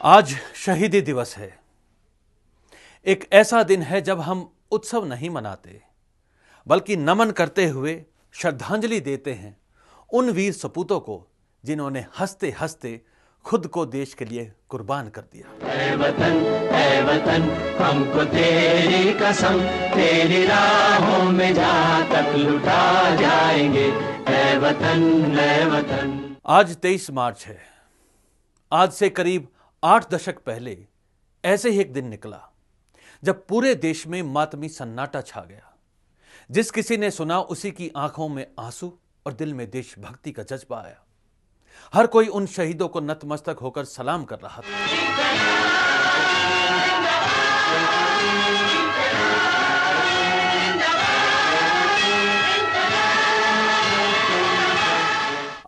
आज शहीदी दिवस है। एक ऐसा दिन है जब हम उत्सव नहीं मनाते बल्कि नमन करते हुए श्रद्धांजलि देते हैं उन वीर सपूतों को जिन्होंने हंसते हंसते खुद को देश के लिए कुर्बान कर दिया। ऐ वतन हमको तेरी कसम, तेरी राहों में जहां तक लुटा जाएंगे। ऐ वतन, ऐ वतन। आज 23 मार्च है। आज से करीब 8 दशक पहले ऐसे ही एक दिन निकला जब पूरे देश में मातमी सन्नाटा छा गया। जिस किसी ने सुना उसी की आंखों में आंसू और दिल में देशभक्ति का जज्बा आया। हर कोई उन शहीदों को नतमस्तक होकर सलाम कर रहा था।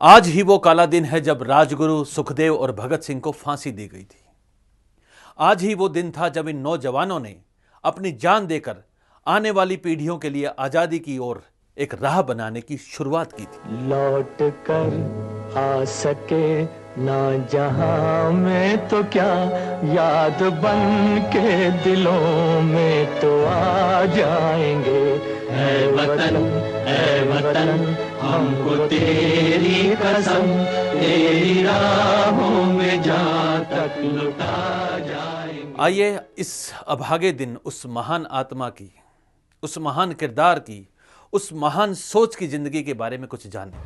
आज ही वो काला दिन है जब राजगुरु सुखदेव और भगत सिंह को फांसी दी गई थी। आज ही वो दिन था जब इन नौजवानों ने अपनी जान देकर आने वाली पीढ़ियों के लिए आजादी की ओर एक राह बनाने की शुरुआत की थी। लौट कर आ सके ना जहां में तो क्या, याद बन के दिलों में तो आ जाएंगे। ऐ वतन हमको तेरी कसम, तेरी राहों में जहां तक लुटा जाएंगे। आइए इस अभागे दिन उस महान आत्मा की, उस महान किरदार की, उस महान सोच की जिंदगी के बारे में कुछ जानें।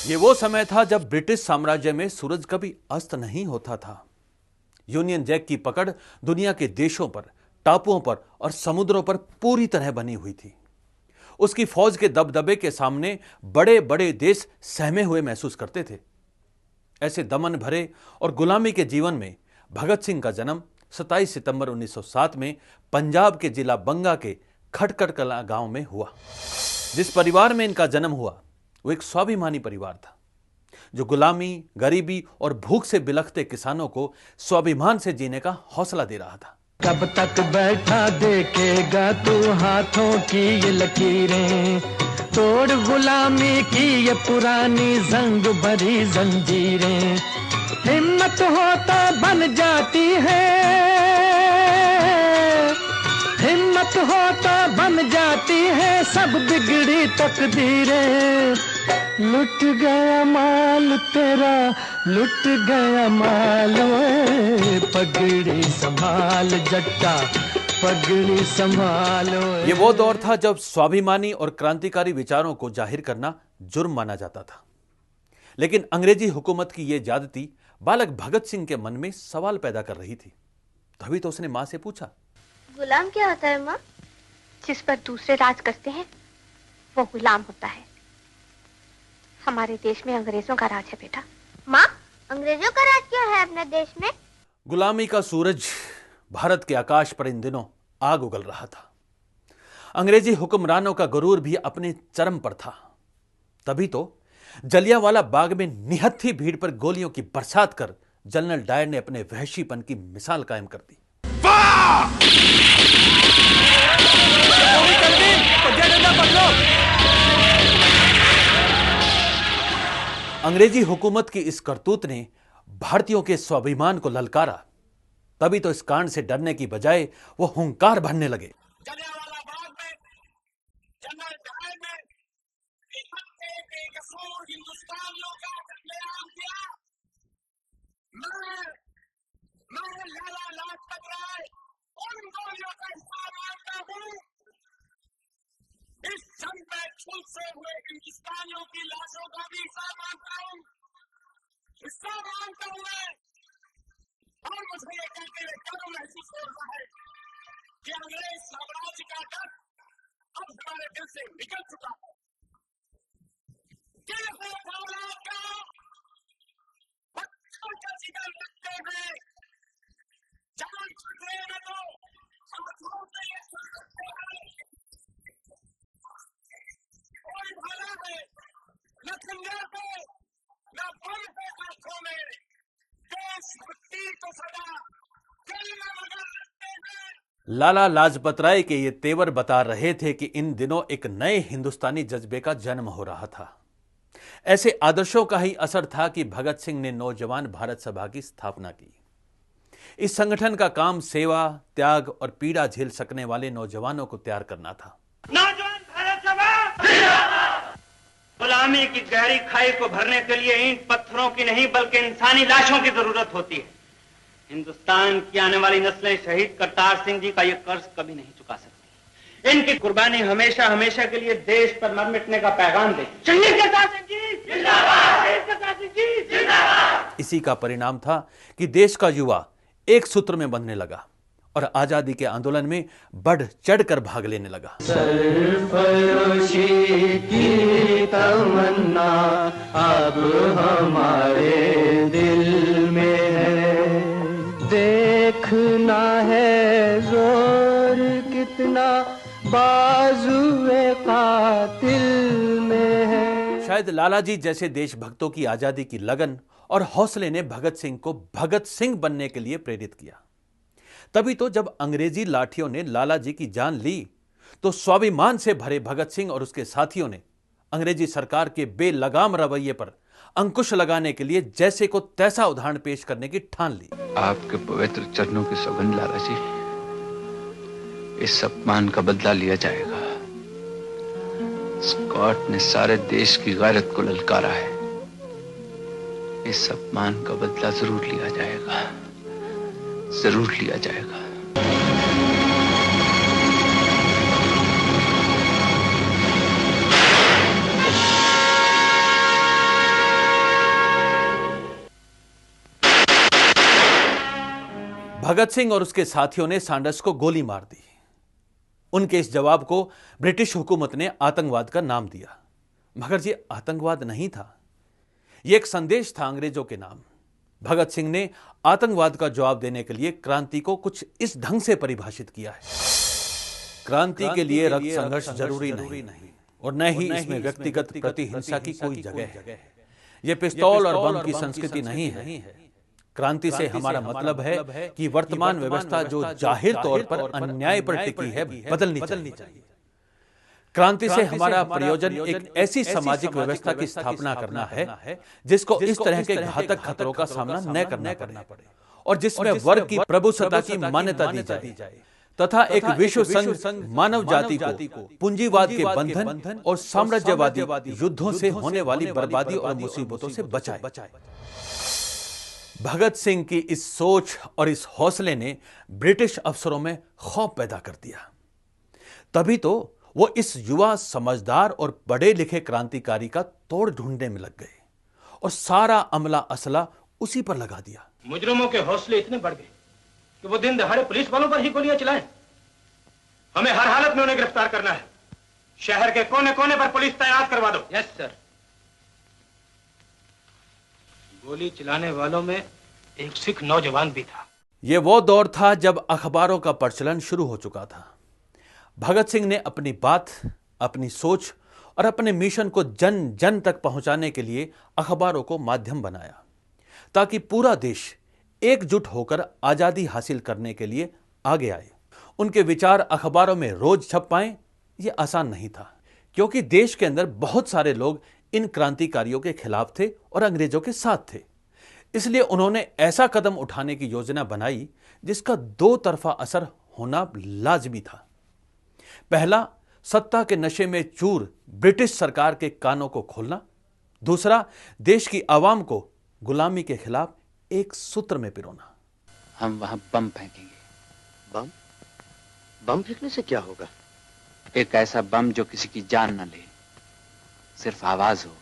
ये वो समय था जब ब्रिटिश साम्राज्य में सूरज कभी अस्त नहीं होता था। यूनियन जैक की पकड़ दुनिया के देशों पर, टापुओं पर और समुद्रों पर पूरी तरह बनी हुई थी। उसकी फौज के दबदबे के सामने बड़े बड़े देश सहमे हुए महसूस करते थे। ऐसे दमन भरे और गुलामी के जीवन में भगत सिंह का जन्म 27 सितंबर 1907 में पंजाब के जिला बंगा के खटखट कला गांव में हुआ। जिस परिवार में इनका जन्म हुआ वो एक स्वाभिमानी परिवार था, जो गुलामी, गरीबी और भूख से बिलखते किसानों को स्वाभिमान से जीने का हौसला दे रहा था। कब तक बैठा देखेगा तू हाथों की ये लकीरें, तोड़ गुलामी की ये पुरानी जंग भरी जंजीरें। हिम्मत हो तो बन जाती है, हिम्मत हो तो बन जाती है सब बिगड़ी तकदीरें। लुट गया माल तेरा, लुट गया माल, पगड़ी संभाल जट्टा, पगड़ी संभाल। ये वो दौर था जब स्वाभिमानी और क्रांतिकारी विचारों को जाहिर करना जुर्म माना जाता था। लेकिन अंग्रेजी हुकूमत की ये ज्यादती बालक भगत सिंह के मन में सवाल पैदा कर रही थी। तभी तो उसने मां से पूछा, गुलाम क्या होता है माँ? जिस पर दूसरे राज करते हैं वो गुलाम होता है। हमारे देश में अंग्रेजों का राज है बेटा। माँ, अंग्रेजों का राज क्यों है अपने देश में? गुलामी का सूरज भारत के आकाश पर इन दिनों आग उगल रहा था। अंग्रेजी हुक्मरानों का गुरूर भी अपने चरम पर था। तभी तो जलियांवाला बाग में निहत्थी भीड़ पर गोलियों की बरसात कर जनरल डायर ने अपने वहशीपन की मिसाल कायम कर दी। अंग्रेजी हुकूमत की इस करतूत ने भारतीयों के स्वाभिमान को ललकारा। तभी तो इस कांड से डरने की बजाय वो हुंकार भरने लगे। जलियांवाला बाग में जनरल डायर ने बेकसूर हिंदुस्तानियों का कत्लेआम किया। मैं लाला लाजपत राय उन गोलियों का हिस्सा मानता हूं। इस जंग में छूट से हुए हिंदुस्तानियों की लाशों का भी हिस्सा मानता हूं, हिस्सा मानता हूं मैं। और मुझे ये कहते हुए गर्व महसूस हो रहा है कि अंग्रेज साम्राज्य का डर अब हमारे दिल से निकल चुका है। दिल है फौलाद का, पत्थर का जिगर रखते हुए जान खतरे में तो हाथों से ये सकते हैं। कोई भला है न खंजर पे न बम पे हाथों में, देशभक्ति तो सदा दिल में मगर रखते हैं। लाला लाजपत राय के ये तेवर बता रहे थे कि इन दिनों एक नए हिंदुस्तानी जज्बे का जन्म हो रहा था। ऐसे आदर्शों का ही असर था कि भगत सिंह ने नौजवान भारत सभा की स्थापना की। इस संगठन का काम सेवा, त्याग और पीड़ा झेल सकने वाले नौजवानों को तैयार करना था। नौजवान भारत सभा गुलामी की गहरी खाई को भरने के लिए ईंट पत्थरों की नहीं बल्कि इंसानी लाशों की जरूरत होती है। हिंदुस्तान की आने वाली नस्लें शहीद करतार सिंह जी का ये कर्ज कभी नहीं चुका सकती। इनकी कुर्बानी हमेशा हमेशा के लिए देश पर मर मिटने का पैगाम दे। शहीद करतार सिंह जी जिंदाबाद, शहीद करतार सिंह जी जिंदाबाद। इसी का परिणाम था कि देश का युवा एक सूत्र में बंधने लगा और आजादी के आंदोलन में बढ़ चढ़कर भाग लेने लगा। सरफरोशी की तमन्ना अब हमारे दिल में है, देखना है जोर कितना बाजुए कातिल में है। शायद लालाजी जैसे देशभक्तों की आजादी की लगन और हौसले ने भगत सिंह को भगत सिंह बनने के लिए प्रेरित किया। तभी तो जब अंग्रेजी लाठियों ने लालाजी की जान ली तो स्वाभिमान से भरे भगत सिंह और उसके साथियों ने अंग्रेजी सरकार के बेलगाम रवैये पर अंकुश लगाने के लिए जैसे को तैसा उदाहरण पेश करने की ठान ली। आपके पवित्र चरणों की सौगंध लालाजी, इस अपमान का बदला लिया जाएगा। स्कॉट ने सारे देश की गैरत को ललकारा है, इस अपमान का बदला जरूर लिया जाएगा, जरूर लिया जाएगा। भगत सिंह और उसके साथियों ने सैंडर्स को गोली मार दी। उनके इस जवाब को ब्रिटिश हुकूमत ने आतंकवाद का नाम दिया, मगर ये आतंकवाद नहीं था, यह एक संदेश था अंग्रेजों के नाम। भगत सिंह ने आतंकवाद का जवाब देने के लिए क्रांति को कुछ इस ढंग से परिभाषित किया है। क्रांति के लिए रक्त संघर्ष जरूरी नहीं और न ही इसमें व्यक्तिगत प्रतिहिंसा की कोई जगह है। यह पिस्तौल और बम की संस्कृति नहीं है। क्रांति से हमारा मतलब है कि वर्तमान व्यवस्था जो जाहिर तौर पर अन्याय पर टिकी है बदलनी चाहिए। क्रांति से हमारा प्रयोजन एक ऐसी सामाजिक व्यवस्था की स्थापना करना है जिसको इस तरह के घातक खतरों का सामना न करना पड़े और जिसमें वर्ग की प्रभुसत्ता की मान्यता दी जाए तथा एक विश्व संघ मानव जाति को पूंजीवाद के बंधन और साम्राज्यवादी युद्धों से होने वाली बर्बादी और मुसीबतों से बचाए। भगत सिंह की इस सोच और इस हौसले ने ब्रिटिश अफसरों में खौफ पैदा कर दिया। तभी तो वो इस युवा, समझदार और पढ़े लिखे क्रांतिकारी का तोड़ ढूंढने में लग गए और सारा अमला असला उसी पर लगा दिया। मुजरिमों के हौसले इतने बढ़ गए कि वो दिन दहाड़े पुलिस वालों पर ही गोलियां चलाएं। हमें हर हालत में उन्हें गिरफ्तार करना है। शहर के कोने कोने पर पुलिस तैनात करवा दो। Yes sir. गोली चलाने वालों में एक सिख नौजवान भी था। यह वो दौर था जब अखबारों का प्रचलन शुरू हो चुका था। भगत सिंह ने अपनी बात, अपनी सोच और अपने मिशन को जन जन तक पहुंचाने के लिए अखबारों को माध्यम बनाया ताकि पूरा देश एकजुट होकर आजादी हासिल करने के लिए आगे आए। उनके विचार अखबारों में रोज छप पाएं, यह आसान नहीं था, क्योंकि देश के अंदर बहुत सारे लोग इन क्रांतिकारियों के खिलाफ थे और अंग्रेजों के साथ थे। इसलिए उन्होंने ऐसा कदम उठाने की योजना बनाई जिसका दो तरफा असर होना लाजमी था। पहला, सत्ता के नशे में चूर ब्रिटिश सरकार के कानों को खोलना। दूसरा, देश की आवाम को गुलामी के खिलाफ एक सूत्र में पिरोना। हम वहां बम फेंकेंगे। बम? बम फेंकने से क्या होगा? एक ऐसा बम जो किसी की जान न ले, सिर्फ आवाज हो,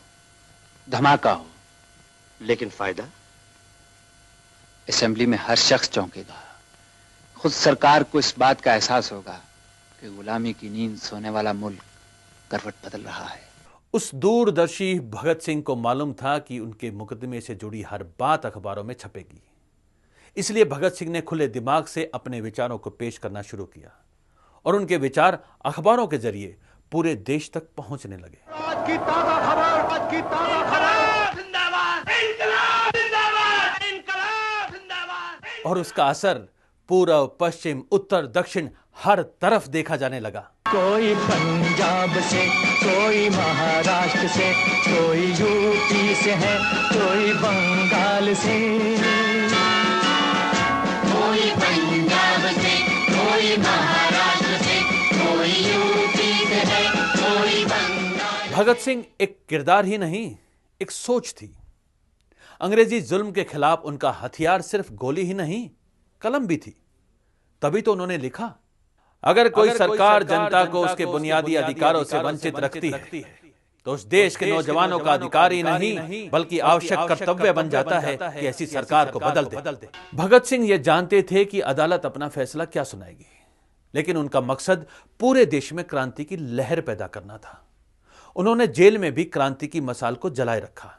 धमाका हो। लेकिन फायदा? असेंबली में हर शख्स चौंकेगा। खुद सरकार को इस बात का एहसास होगा कि गुलामी की नींद सोने वाला मुल्क करवट बदल रहा है। उस दूरदर्शी भगत सिंह को मालूम था कि उनके मुकदमे से जुड़ी हर बात अखबारों में छपेगी। इसलिए भगत सिंह ने खुले दिमाग से अपने विचारों को पेश करना शुरू किया और उनके विचार अखबारों के जरिए पूरे देश तक पहुंचने लगे। आज की ताजा खबर, जिंदाबाद, इंकलाब जिंदाबाद, इंकलाब जिंदाबाद। और उसका असर पूर्व, पश्चिम, उत्तर, दक्षिण हर तरफ देखा जाने लगा। कोई पंजाब से, कोई महाराष्ट्र से, कोई यूपी से है, कोई बंगाल से, कोई कोई महाराष्ट्र से, कोई यूपी से है, कोई बंगाल। भगत सिंह एक किरदार ही नहीं, एक सोच थी। अंग्रेजी जुल्म के खिलाफ उनका हथियार सिर्फ गोली ही नहीं, कलम भी थी। तभी तो उन्होंने लिखा, अगर कोई सरकार जनता को उसके बुनियादी अधिकारों से वंचित रखती है तो उस देश के नौजवानों का अधिकार ही नहीं बल्कि आवश्यक कर्तव्य बन जाता है कि ऐसी सरकार को बदल दे। भगत सिंह ये जानते थे कि अदालत अपना फैसला क्या सुनाएगी, लेकिन उनका मकसद पूरे देश में क्रांति की लहर पैदा करना था। उन्होंने जेल में भी क्रांति की मसाल को जलाए रखा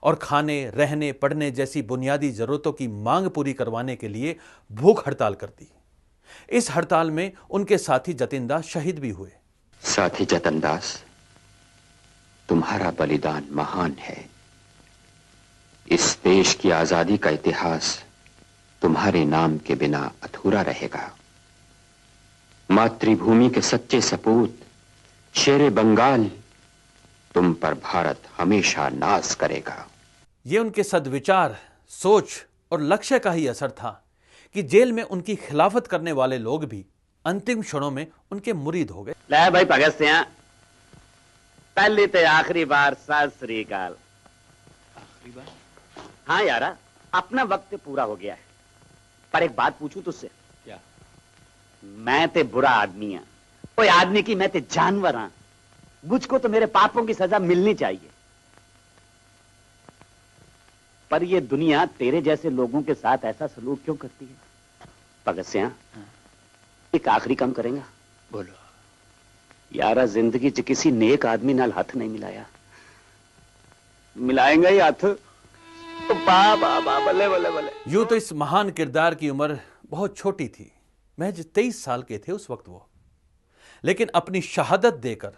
और खाने, रहने, पढ़ने जैसी बुनियादी जरूरतों की मांग पूरी करवाने के लिए भूख हड़ताल कर दी। इस हड़ताल में उनके साथी जतिन दास शहीद भी हुए। साथी जतिन दास, तुम्हारा बलिदान महान है। इस देश की आजादी का इतिहास तुम्हारे नाम के बिना अधूरा रहेगा। मातृभूमि के सच्चे सपूत शेरे बंगाल, तुम पर भारत हमेशा नाज करेगा। ये उनके सद्विचार, सोच और लक्ष्य का ही असर था कि जेल में उनकी खिलाफत करने वाले लोग भी अंतिम क्षणों में उनके मुरीद हो गए। ले भाई भगत सिंह, पहली ते आखिरी बार सत श्री अकाल। आखिरी बार? हाँ यारा, अपना वक्त पूरा हो गया है, पर एक बात पूछूं तुझसे। क्या? मैं ते बुरा आदमी हां, कोई आदमी की मैं ते जानवर हां। मुझको तो मेरे पापों की सजा मिलनी चाहिए, पर ये दुनिया तेरे जैसे लोगों के साथ ऐसा सलूक क्यों करती है? भगत सिंह, एक आखिरी काम करेंगे? बोलो। यारा, जिंदगी च किसी नेक आदमी नाल हाथ नहीं मिलाया, मिलाएंगे ही हाथ तो बा बल्ले बल्ले बल्ले। यूं तो इस महान किरदार की उम्र बहुत छोटी थी, महज 23 साल के थे उस वक्त वो, लेकिन अपनी शहादत देकर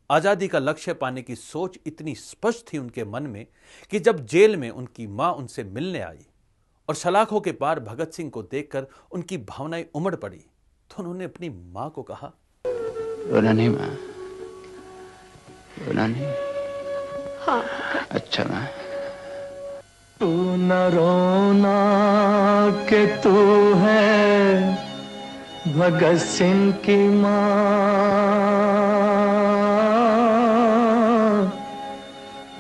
आजादी का लक्ष्य पाने की सोच इतनी स्पष्ट थी उनके मन में कि जब जेल में उनकी मां उनसे मिलने आई और सलाखों के पार भगत सिंह को देखकर उनकी भावनाएं उमड़ पड़ी तो उन्होंने अपनी मां को कहा, रोना नहीं मां, रोना नहीं। हाँ। अच्छा मां। तू न रोना कि तू है भगत सिंह की मां,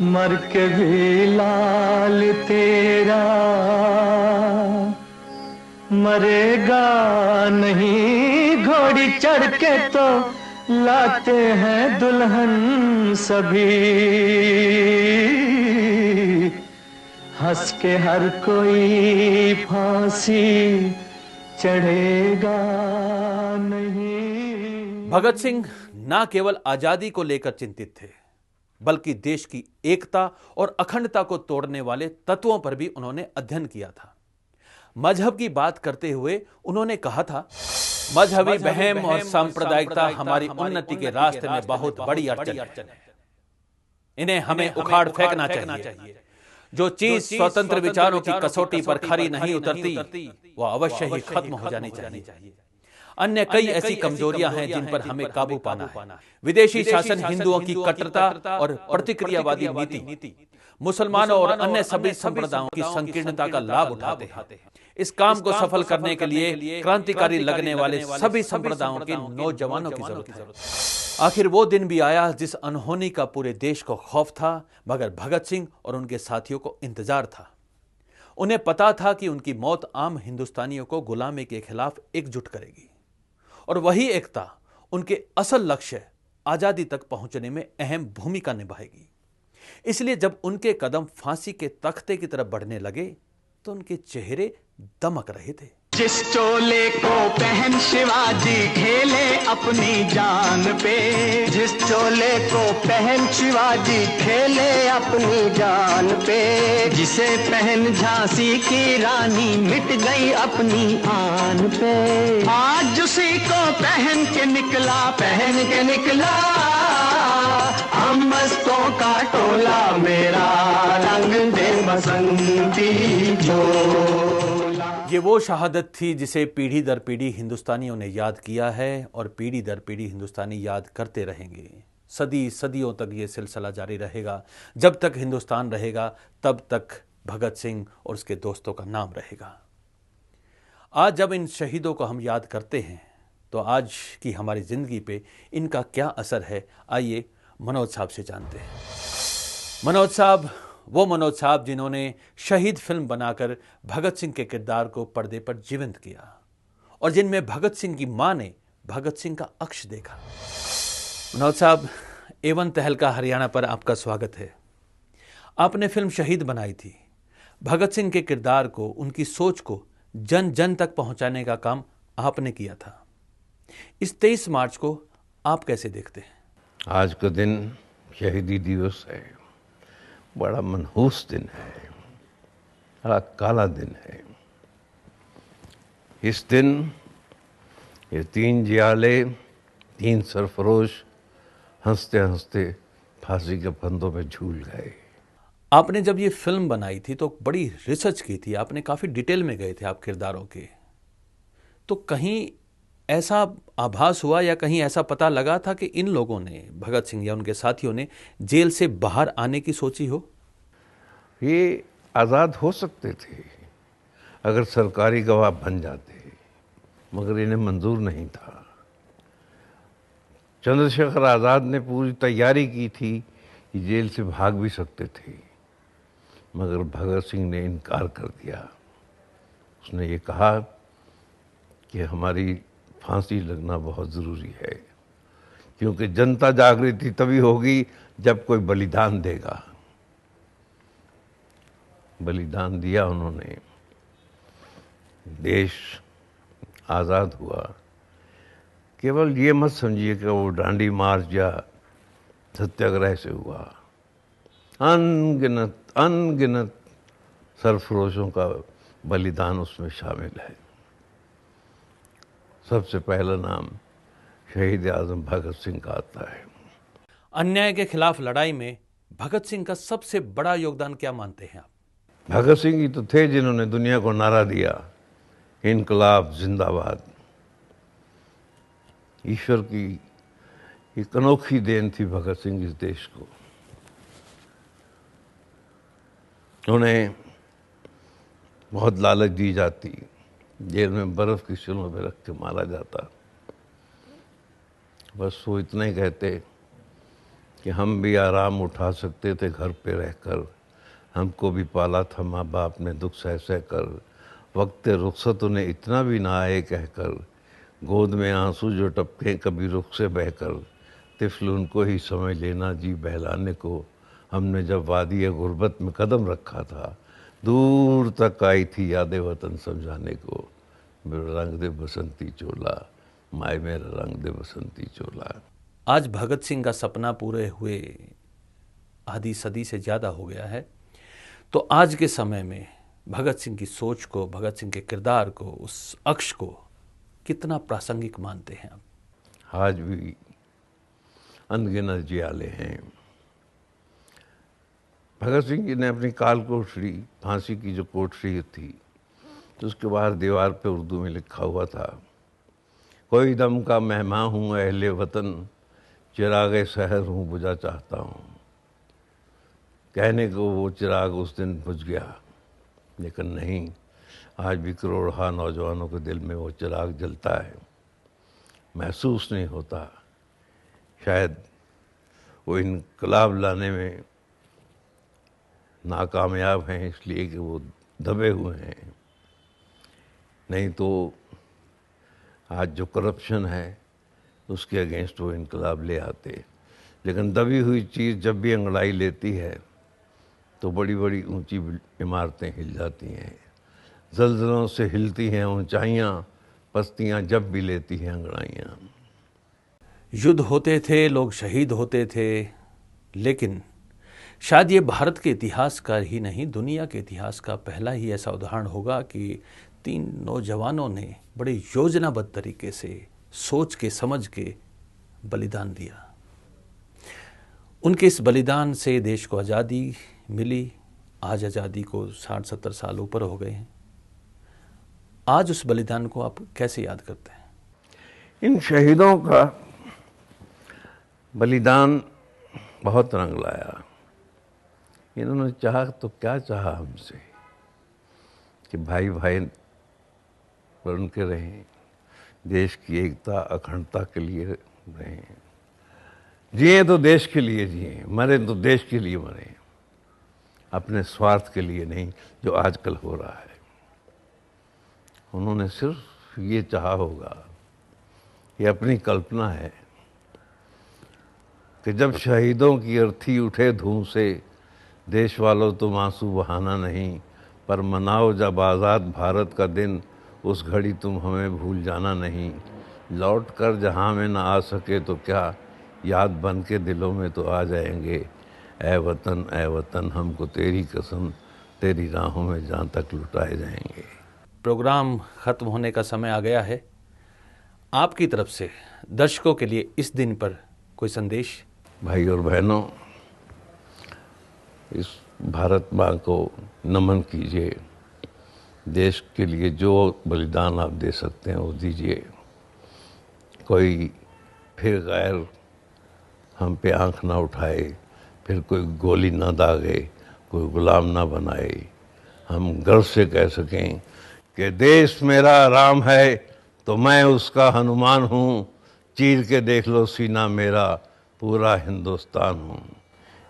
मर के भी लाल तेरा मरेगा नहीं। घोड़ी चढ़ के तो लाते हैं दुल्हन सभी, हंस के हर कोई फांसी चढ़ेगा नहीं। भगत सिंह ना केवल आजादी को लेकर चिंतित थे बल्कि देश की एकता और अखंडता को तोड़ने वाले तत्वों पर भी उन्होंने अध्ययन किया था। मजहब की बात करते हुए उन्होंने कहा था, मजहबी बहम और सांप्रदायिकता हमारी उन्नति के रास्ते में बहुत बड़ी अड़चन है। इन्हें हमें उखाड़ फेंकना चाहिए। जो चीज स्वतंत्र विचारों की कसौटी पर खरी नहीं उतरती वह अवश्य ही खत्म हो जानी चाहिए। अन्य कई ऐसी कमजोरियां हैं जिन पर हमें काबू पाना है। विदेशी शासन, हिंदुओं की कट्टरता और प्रतिक्रियावादी नीति मुसलमानों और अन्य सभी संप्रदायों की संकीर्णता का लाभ उठाते हैं। इस काम को सफल करने के लिए क्रांतिकारी लगने वाले सभी संप्रदायों के नौजवानों की जरूरत है। आखिर वो दिन भी आया जिस अनहोनी का पूरे देश को खौफ था, मगर भगत सिंह और उनके साथियों को इंतजार था। उन्हें पता था कि उनकी मौत आम हिंदुस्तानियों को गुलामी के खिलाफ एकजुट करेगी और वही एकता उनके असल लक्ष्य आजादी तक पहुंचने में अहम भूमिका निभाएगी। इसलिए जब उनके कदम फांसी के तख्ते की तरफ बढ़ने लगे तो उनके चेहरे दमक रहे थे। जिस चोले को पहन शिवाजी खेले अपनी जान पे, जिस चोले को पहन शिवाजी खेले अपनी जान पे, जिसे पहन झांसी की रानी मिट गई अपनी आन पे, आज उसी को पहन के निकला हम मस्तों का टोला, मेरा रंग दे बसंती झोला। ये वो शहादत थी जिसे पीढ़ी दर पीढ़ी हिंदुस्तानियों ने याद किया है और पीढ़ी दर पीढ़ी हिंदुस्तानी याद करते रहेंगे। सदियों तक ये सिलसिला जारी रहेगा। जब तक हिंदुस्तान रहेगा तब तक भगत सिंह और उसके दोस्तों का नाम रहेगा। आज जब इन शहीदों को हम याद करते हैं तो आज की हमारी ज़िंदगी पे इनका क्या असर है, आइए मनोज साहब से जानते हैं। मनोज साहब, वो मनोज साहब जिन्होंने शहीद फिल्म बनाकर भगत सिंह के किरदार को पर्दे पर जीवंत किया और जिनमें भगत सिंह की मां ने भगत सिंह का अक्ष देखा। मनोज साहब, एवन तहलका हरियाणा पर आपका स्वागत है। आपने फिल्म शहीद बनाई थी। भगत सिंह के किरदार को, उनकी सोच को जन जन तक पहुंचाने का काम आपने किया था। इस 23 मार्च को आप कैसे देखते हैं? आज का दिन शहीदी दिवस है, बड़ा मनहूस दिन है, बड़ा काला दिन है। इस दिन ये 3 जियाले, 3 सरफरोश हंसते हंसते फांसी के फंदों में झूल गए। आपने जब ये फिल्म बनाई थी तो बड़ी रिसर्च की थी, आपने काफ़ी डिटेल में गए थे आप किरदारों के, तो कहीं ऐसा आभास हुआ या कहीं ऐसा पता लगा था कि इन लोगों ने, भगत सिंह या उनके साथियों ने, जेल से बाहर आने की सोची हो? ये आज़ाद हो सकते थे अगर सरकारी गवाह बन जाते, मगर इन्हें मंजूर नहीं था। चंद्रशेखर आज़ाद ने पूरी तैयारी की थी कि जेल से भाग भी सकते थे, मगर भगत सिंह ने इनकार कर दिया। उसने ये कहा कि हमारी फांसी लगना बहुत ज़रूरी है, क्योंकि जनता जागृति तभी होगी जब कोई बलिदान देगा। बलिदान दिया उन्होंने, देश आज़ाद हुआ। केवल ये मत समझिए कि वो डांडी मार्च या सत्याग्रह से हुआ। अनगिनत सरफरोशों का बलिदान उसमें शामिल है। सबसे पहला नाम शहीद आज़म भगत सिंह का आता है। अन्याय के खिलाफ लड़ाई में भगत सिंह का सबसे बड़ा योगदान क्या मानते हैं आप? भगत सिंह ही तो थे जिन्होंने दुनिया को नारा दिया, इनकलाब जिंदाबाद। ईश्वर की एक अनोखी देन थी भगत सिंह इस देश को। उन्हें बहुत लालच दी जाती, जेल में बर्फ की शिलों में रख के मारा जाता। बस वो इतना ही कहते कि हम भी आराम उठा सकते थे घर पे रहकर, हमको भी पाला था माँ बाप ने दुख सह सह कर, वक्त रुखसत उन्हें इतना भी ना आए कहकर, गोद में आंसू जो टपके कभी रुख से बहकर, तिफल उनको ही समझ लेना जी बहलाने को, हमने जब वादी गुर्बत में कदम रखा था, दूर तक आई थी यादें वतन समझाने को, मेरा रंग दे बसंती चोला, माए मेरा रंग दे बसंती चोला। आज भगत सिंह का सपना पूरे हुए आधी सदी से ज़्यादा हो गया है, तो आज के समय में भगत सिंह की सोच को, भगत सिंह के किरदार को, उस अक्ष को कितना प्रासंगिक मानते हैं आप? आज भी अनगिनत जियाले हैं। भगत सिंह जी ने अपनी काल कोठरी, फांसी की जो कोठरी थी, तो उसके बाहर दीवार पे उर्दू में लिखा हुआ था, कोई दम का मेहमान हूँ अहले वतन, चिरागे शहर हूँ बुझा चाहता हूँ। कहने को वो चिराग उस दिन बुझ गया, लेकिन नहीं, आज भी करोड़ों नौजवानों के दिल में वो चिराग जलता है। महसूस नहीं होता, शायद वो इनकलाब लाने में नाकामयाब हैं इसलिए कि वो दबे हुए हैं। नहीं तो आज जो करप्शन है उसके अगेंस्ट वो इनकलाब ले आते। लेकिन दबी हुई चीज़ जब भी अंगड़ाई लेती है तो बड़ी बड़ी ऊंची इमारतें हिल जाती हैं, ज़लज़लों से हिलती हैं ऊंचाइयाँ, पस्तियाँ जब भी लेती हैं अंगड़ाइयाँ। युद्ध होते थे, लोग शहीद होते थे, लेकिन शायद ये भारत के इतिहास का ही नहीं, दुनिया के इतिहास का पहला ही ऐसा उदाहरण होगा कि 3 नौजवानों ने बड़े योजनाबद्ध तरीके से, सोच के, समझ के बलिदान दिया। उनके इस बलिदान से देश को आज़ादी मिली। आज आज़ादी को 60-70 साल ऊपर हो गए हैं। आज उस बलिदान को आप कैसे याद करते हैं? इन शहीदों का बलिदान बहुत रंग लाया। इन्होंने चाहा तो क्या चाहा हमसे कि भाई भाई बन के रहें, देश की एकता अखंडता के लिए रहे। जिए तो देश के लिए जिए, मरे तो देश के लिए मरे, अपने स्वार्थ के लिए नहीं जो आजकल हो रहा है। उन्होंने सिर्फ ये चाहा होगा, ये अपनी कल्पना है कि जब शहीदों की अर्थी उठे धूम से, देश वालों तुम आंसू बहाना नहीं, पर मनाओ जब आज़ाद भारत का दिन, उस घड़ी तुम हमें भूल जाना नहीं। लौट कर जहाँ में ना आ सके तो क्या, याद बन के दिलों में तो आ जाएंगे। ऐ वतन हमको तेरी कसम, तेरी राहों में जहाँ तक लुटाए जाएंगे। प्रोग्राम ख़त्म होने का समय आ गया है। आपकी तरफ से दर्शकों के लिए इस दिन पर कोई संदेश? भाई और बहनों, इस भारत माँ को नमन कीजिए। देश के लिए जो बलिदान आप दे सकते हैं वो दीजिए। कोई फिर गैर हम पे आंख ना उठाए, फिर कोई गोली ना दागे, कोई गुलाम ना बनाए। हम गर्व से कह सकें कि देश मेरा राम है तो मैं उसका हनुमान हूँ, चीर के देख लो सीना मेरा, पूरा हिंदुस्तान हूँ।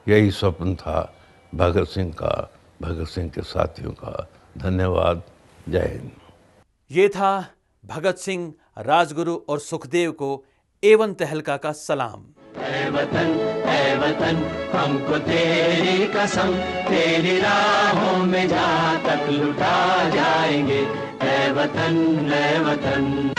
यही स्वप्न था भगत सिंह का, भगत सिंह के साथियों का। धन्यवाद। जय हिंद। ये था भगत सिंह, राजगुरु और सुखदेव को एवन तहलका का सलाम। ऐ वतन हमको तेरी कसम, तेरी राहों में जहाँ तक लुटा जाएंगे। ऐ वतन